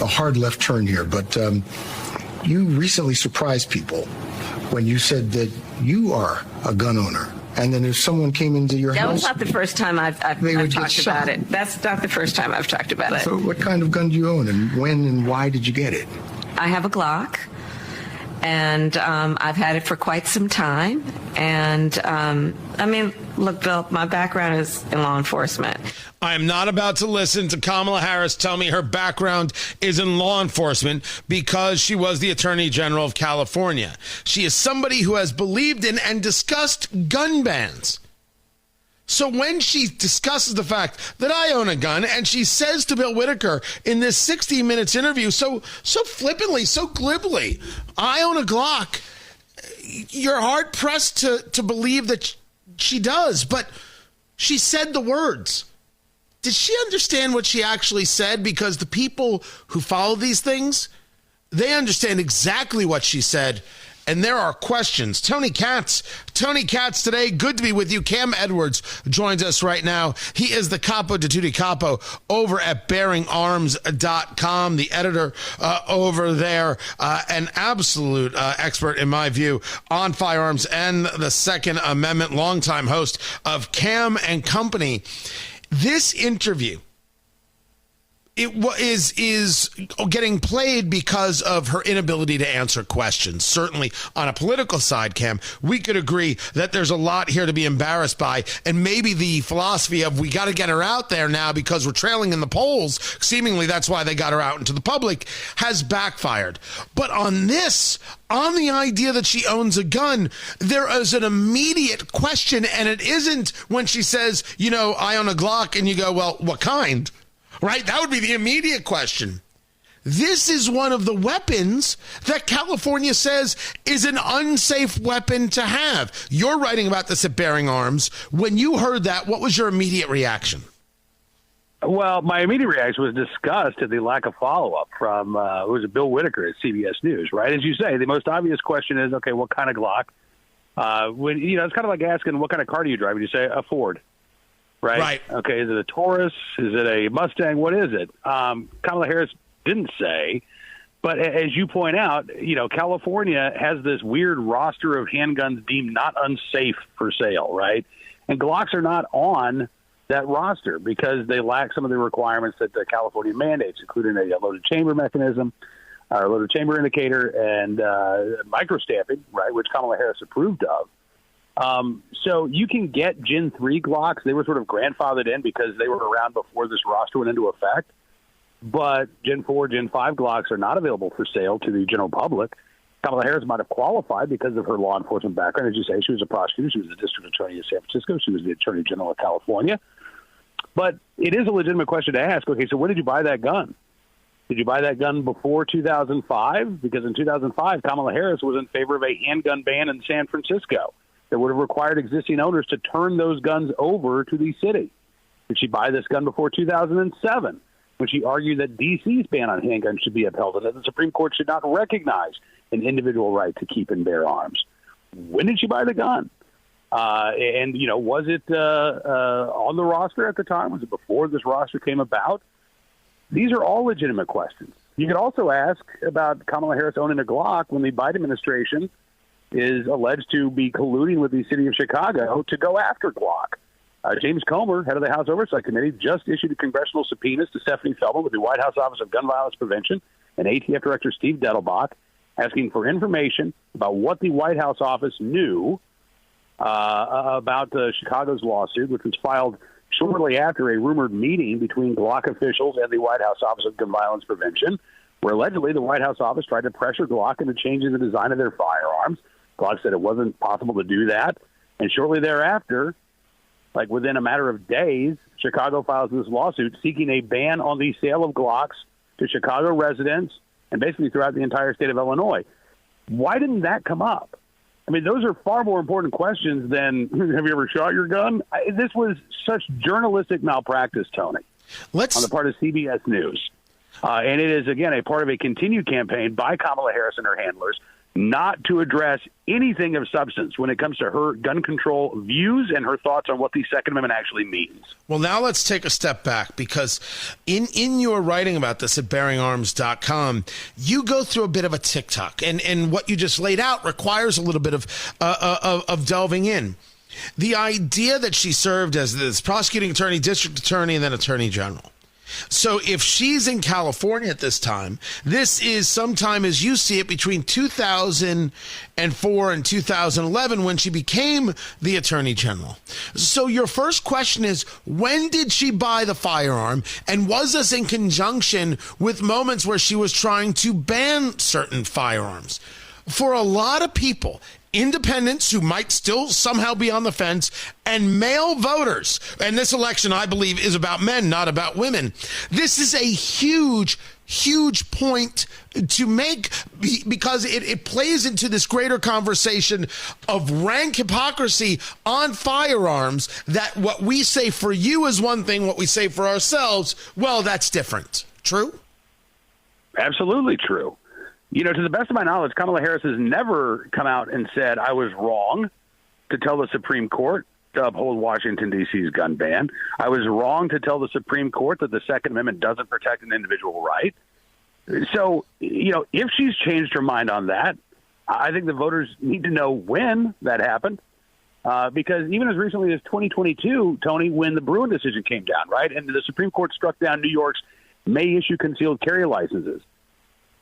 a hard left turn here, but you recently surprised people when you said that you are a gun owner. And then if someone came into your house... That was not the first time I've talked about it. That's not the first time I've talked about it. So what kind of gun do you own, and when and why did you get it? I have a Glock, and I've had it for quite some time. And, I mean, look, Bill, my background is in law enforcement. I am not about to listen to Kamala Harris tell me her background is in law enforcement because she was the Attorney General of California. She is somebody who has believed in and discussed gun bans. So when she discusses the fact that I own a gun, and she says to Bill Whitaker in this 60 Minutes interview so flippantly, so glibly, I own a Glock, you're hard-pressed to believe that she does. But she said the words. Did she understand what she actually said? Because the people who follow these things, they understand exactly what she said. And there are questions. Tony Katz today, good to be with you. Cam Edwards joins us right now. He is the capo di tutti capo over at BearingArms.com, the editor over there, an absolute expert, in my view, on firearms and the Second Amendment, longtime host of Cam and Company. This interview, it is getting played because of her inability to answer questions. Certainly on a political side, Cam, we could agree that there's a lot here to be embarrassed by. And maybe the philosophy of we got to get her out there now because we're trailing in the polls, seemingly that's why they got her out into the public, has backfired. But on this, on the idea that she owns a gun, there is an immediate question. And it isn't when she says, you know, I own a Glock, and you go, well, what kind? Right? That would be the immediate question. This is one of the weapons that California says is an unsafe weapon to have. You're writing about this at Bearing Arms. When you heard that, what was your immediate reaction? Well, my immediate reaction was disgust at the lack of follow-up from Bill Whitaker at CBS News, right? As you say, the most obvious question is, okay, what kind of Glock? When it's kind of like asking, what kind of car do you drive? And you say, a Ford. Right. Okay. Is it a Taurus? Is it a Mustang? What is it? Kamala Harris didn't say, but as you point out, California has this weird roster of handguns deemed not unsafe for sale, right? And Glocks are not on that roster because they lack some of the requirements that the California mandates, including a loaded chamber mechanism, or loaded chamber indicator, and microstamping, right, which Kamala Harris approved of. So you can get Gen 3 Glocks. They were sort of grandfathered in because they were around before this roster went into effect. But Gen 4, Gen 5 Glocks are not available for sale to the general public. Kamala Harris might have qualified because of her law enforcement background. As you say, she was a prosecutor. She was the district attorney of San Francisco. She was the attorney general of California. But it is a legitimate question to ask, okay, so when did you buy that gun? Did you buy that gun before 2005? Because in 2005, Kamala Harris was in favor of a handgun ban in San Francisco that would have required existing owners to turn those guns over to the city. Did she buy this gun before 2007, when she argued that D.C.'s ban on handguns should be upheld and that the Supreme Court should not recognize an individual right to keep and bear arms? When did she buy the gun? Was it on the roster at the time? Was it before this roster came about? These are all legitimate questions. You could also ask about Kamala Harris owning a Glock when the Biden administration is alleged to be colluding with the city of Chicago to go after Glock. James Comer, head of the House Oversight Committee, just issued a congressional subpoenas to Stephanie Feldman with the White House Office of Gun Violence Prevention and ATF Director Steve Dettelbach, asking for information about what the White House office knew about Chicago's lawsuit, which was filed shortly after a rumored meeting between Glock officials and the White House Office of Gun Violence Prevention, where allegedly the White House office tried to pressure Glock into changing the design of their firearms. Glock said it wasn't possible to do that. And shortly thereafter, like within a matter of days, Chicago files this lawsuit seeking a ban on the sale of Glocks to Chicago residents and basically throughout the entire state of Illinois. Why didn't that come up? I mean, those are far more important questions than, have you ever shot your gun? This was such journalistic malpractice, Tony, on the part of CBS News. And it is, again, a part of a continued campaign by Kamala Harris and her handlers not to address anything of substance when it comes to her gun control views and her thoughts on what the Second Amendment actually means. Well, now let's take a step back, because in your writing about this at BearingArms.com, you go through a bit of a TikTok, and what you just laid out requires a little bit of delving in. The idea that she served as this prosecuting attorney, district attorney, and then attorney general. So if she's in California at this time, this is sometime, as you see it, between 2004 and 2011 when she became the attorney general. So your first question is, when did she buy the firearm? And was this in conjunction with moments where she was trying to ban certain firearms? For a lot of people, independents who might still somehow be on the fence, and male voters, and this election, I believe, is about men, not about women. This is a huge point to make, because it plays into this greater conversation of rank hypocrisy on firearms, that what we say for you is one thing, what we say for ourselves, well, that's different. True? Absolutely true. You know, to the best of my knowledge, Kamala Harris has never come out and said, I was wrong to tell the Supreme Court to uphold Washington, D.C.'s gun ban. I was wrong to tell the Supreme Court that the Second Amendment doesn't protect an individual right. So, you know, if she's changed her mind on that, I think the voters need to know when that happened. Because even as recently as 2022, Tony, when the Bruin decision came down, right, and the Supreme Court struck down New York's may issue concealed carry licenses,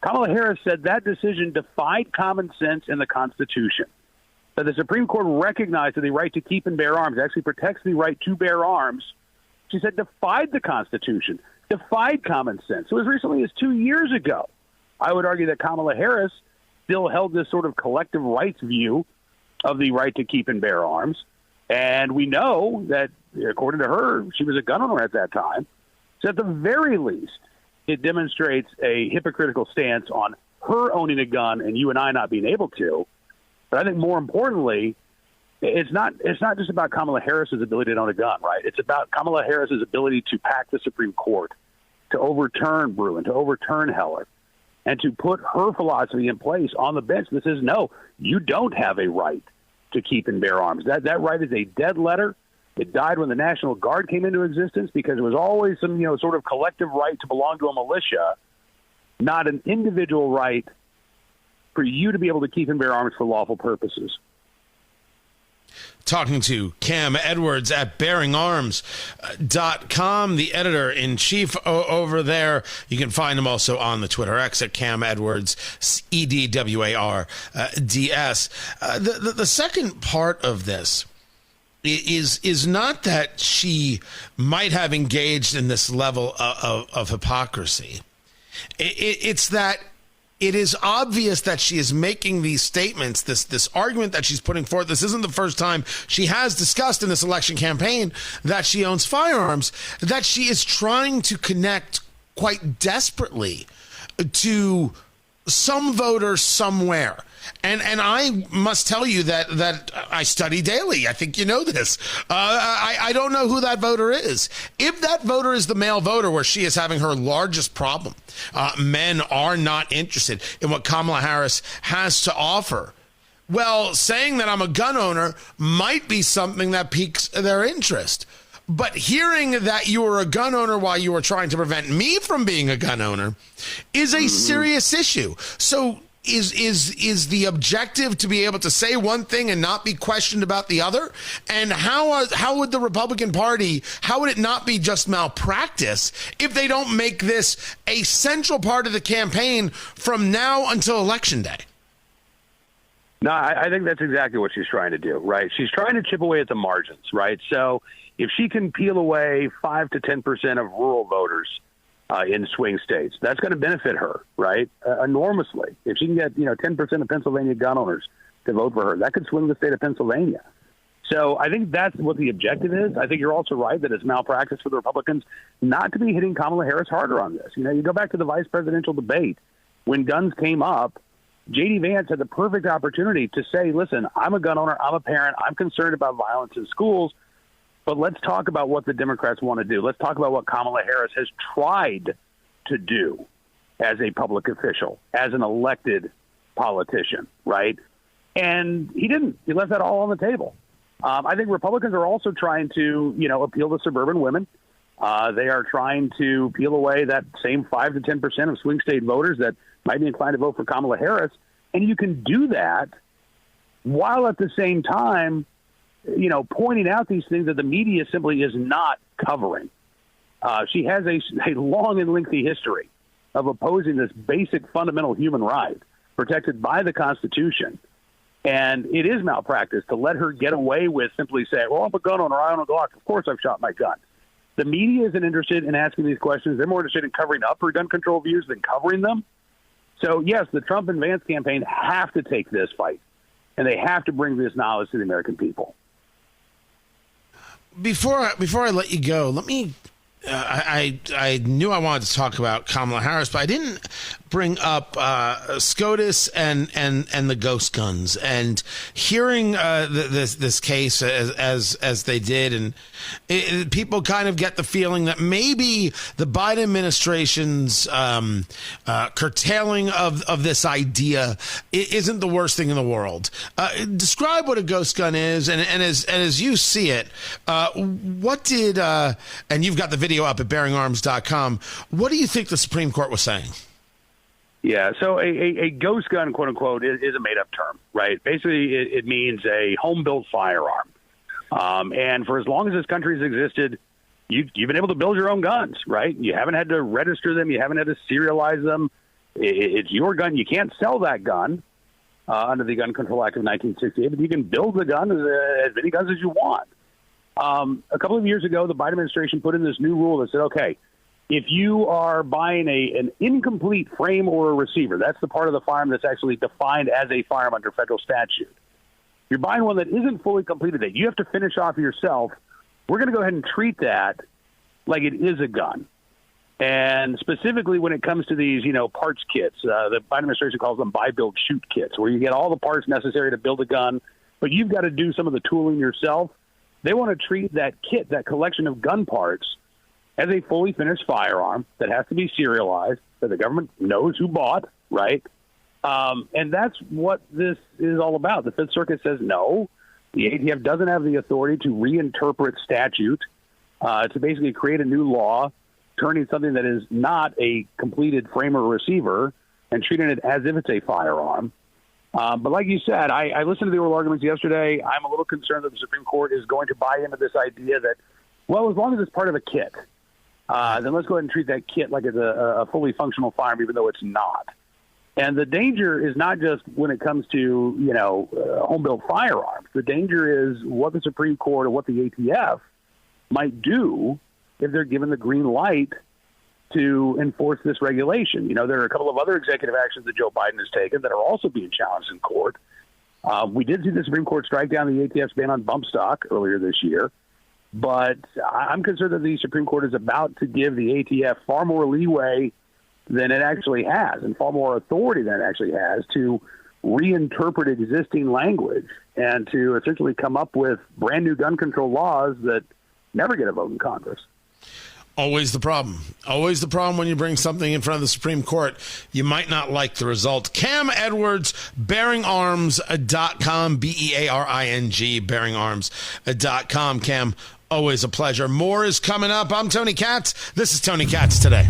Kamala Harris said that decision defied common sense in the Constitution, that the Supreme Court recognized that the right to keep and bear arms actually protects the right to bear arms. She said defied the Constitution, defied common sense. So as recently as 2 years ago, I would argue that Kamala Harris still held this sort of collective rights view of the right to keep and bear arms. And we know that, according to her, she was a gun owner at that time. So at the very least, it demonstrates a hypocritical stance on her owning a gun and you and I not being able to. But I think more importantly, it's not just about Kamala Harris's ability to own a gun, right? It's about Kamala Harris's ability to pack the Supreme Court, to overturn Bruin, to overturn Heller, and to put her philosophy in place on the bench that says, no, you don't have a right to keep and bear arms. That right is a dead letter. It died when the National Guard came into existence because it was always some, sort of collective right to belong to a militia, not an individual right for you to be able to keep and bear arms for lawful purposes. Talking to Cam Edwards at BearingArms.com, the editor-in-chief over there. You can find him also on the Twitter X at Cam Edwards, EDWARDS. The second part of this is not that she might have engaged in this level of hypocrisy. It's that it is obvious that she is making these statements, this argument that she's putting forth. This isn't the first time she has discussed in this election campaign that she owns firearms, that she is trying to connect quite desperately to some voter somewhere. And I must tell you that I study daily. I think you know this. I don't know who that voter is. If that voter is the male voter where she is having her largest problem, men are not interested in what Kamala Harris has to offer. Well, saying that I'm a gun owner might be something that piques their interest. But hearing that you were a gun owner while you were trying to prevent me from being a gun owner is a serious issue. So is the objective to be able to say one thing and not be questioned about the other? And how would the Republican Party, how would it not be just malpractice if they don't make this a central part of the campaign from now until Election Day? No, I think that's exactly what she's trying to do, right? She's trying to chip away at the margins, right? So if she can peel away 5 to 10% of rural voters in swing states, that's going to benefit her, right? Enormously. If she can get 10% of Pennsylvania gun owners to vote for her, that could swing the state of Pennsylvania. So I think that's what the objective is. I think you're also right that it's malpractice for the Republicans not to be hitting Kamala Harris harder on this. You go back to the vice presidential debate. When guns came up, J.D. Vance had the perfect opportunity to say, listen, I'm a gun owner, I'm a parent, I'm concerned about violence in schools, but let's talk about what the Democrats want to do. Let's talk about what Kamala Harris has tried to do as a public official, as an elected politician, right? And he didn't. He left that all on the table. I think Republicans are also trying to, appeal to suburban women. They are trying to peel away that same 5 to 10% of swing state voters that might be inclined to vote for Kamala Harris. And you can do that while at the same time, pointing out these things that the media simply is not covering. She has a long and lengthy history of opposing this basic fundamental human right protected by the Constitution. And it is malpractice to let her get away with simply saying, well, I'm a gun owner, I own a Glock, of course I've shot my gun. The media isn't interested in asking these questions. They're more interested in covering up her gun control views than covering them. So, yes, the Trump and Vance campaign have to take this fight, and they have to bring this knowledge to the American people. Before I let you go, let me. I knew I wanted to talk about Kamala Harris, but I didn't bring up SCOTUS and the ghost guns, and hearing this case as they did, and people kind of get the feeling that maybe the Biden administration's curtailing of this idea isn't the worst thing in the world. Describe what a ghost gun is, and as you see it, what did and you've got the video up at BearingArms.com. What do you think the Supreme Court was saying? Yeah, so a ghost gun, quote unquote, is a made-up term, right? Basically, it means a home-built firearm. And for as long as this country has existed, you've been able to build your own guns, right? You haven't had to register them. You haven't had to serialize them. It's your gun. You can't sell that gun under the Gun Control Act of 1968, but you can build the gun as many guns as you want. A couple of years ago, the Biden administration put in this new rule that said, okay, if you are buying an incomplete frame or a receiver, that's the part of the firearm that's actually defined as a firearm under federal statute. You're buying one that isn't fully completed, that you have to finish off yourself. We're going to go ahead and treat that like it is a gun. And specifically when it comes to these, parts kits, the Biden administration calls them buy, build, shoot kits, where you get all the parts necessary to build a gun, but you've got to do some of the tooling yourself. They want to treat that kit, that collection of gun parts, as a fully finished firearm that has to be serialized, that the government knows who bought, right? And that's what this is all about. The Fifth Circuit says no. The ATF doesn't have the authority to reinterpret statute, to basically create a new law, turning something that is not a completed frame or receiver and treating it as if it's a firearm. But like you said, I listened to the oral arguments yesterday. I'm a little concerned that the Supreme Court is going to buy into this idea that, well, as long as it's part of a kit, then let's go ahead and treat that kit like it's a fully functional firearm, even though it's not. And the danger is not just when it comes to, home-built firearms. The danger is what the Supreme Court or what the ATF might do if they're given the green light to enforce this regulation. There are a couple of other executive actions that Joe Biden has taken that are also being challenged in court. We did see the Supreme Court strike down the ATF's ban on bump stock earlier this year. But I'm concerned that the Supreme Court is about to give the ATF far more leeway than it actually has and far more authority than it actually has to reinterpret existing language and to essentially come up with brand new gun control laws that never get a vote in Congress. Always the problem. Always the problem when you bring something in front of the Supreme Court. You might not like the result. Cam Edwards, BearingArms.com, BearingArms, BearingArms.com. Cam, always a pleasure. More is coming up. I'm Tony Katz. This is Tony Katz Today.